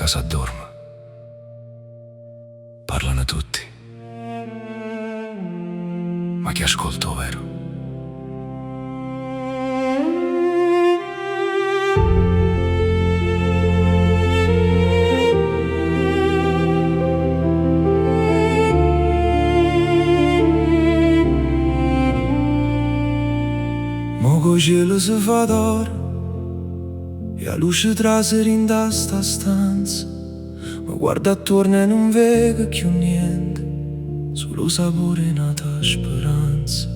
casa dorme. Parlano tutti, ma chi ascolta vero? Mo cielo si fa d'ora e la luce trasera in da sta stanza. Ma guarda attorno e non vedo più niente, solo sapore nata speranza.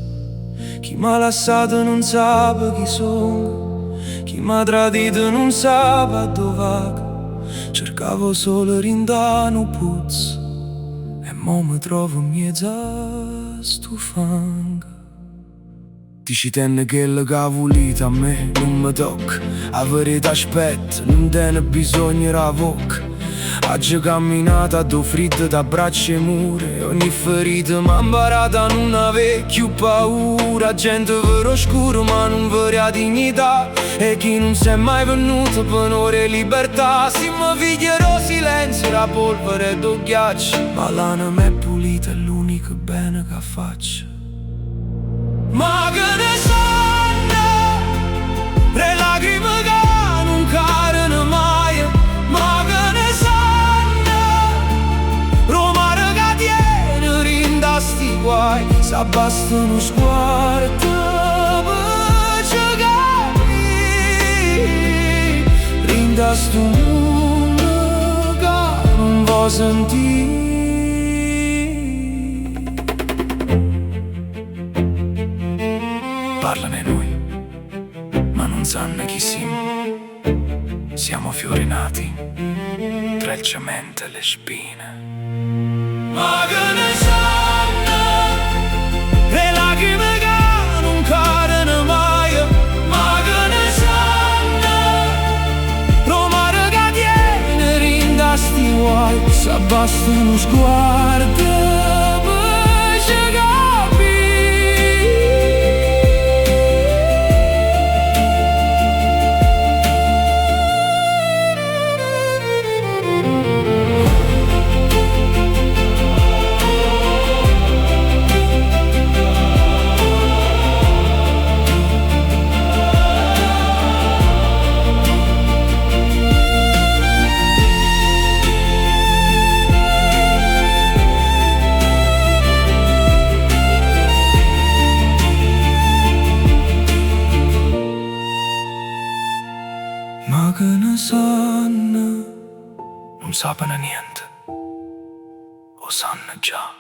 Chi m'ha lasciato non sa chi sono, chi m'ha tradito non sa dove vado. Cercavo solo rindano puzzo e mo mi trovo in mezzo a sto fango. Dici tenne che la cavolita a me non mi tocca, la verità aspetta, non tiene bisogno la bocca. Oggi camminata do freddo da braccia e mura, e ogni ferita m'ha imparato a non avere più paura. Gente vero oscuro ma non vera dignità, e chi non si è mai venuto per onore e libertà. Se mi figlierò silenzio, la polvere do ghiaccio, ma l'anima è pulita, è l'unico bene che faccio. Ma che ne sanno le lacrime che non cadono mai, ma che ne sanno Roma che tiene rinda sti guai. S'abbasta uno sguardo per cercare rinda sto mondo che non vuoi sentire. Parlane noi, ma non sanno chi siamo. Siamo fiori nati tra il cemento e le spine. Ma che ne sanno le lacrime che non cadono mai, ma che ne sanno Roma che tiene rinda sti guai. S'abbasta uno sguardo per cercare. Ma che ne sanno, non sapano niente, o sanno già.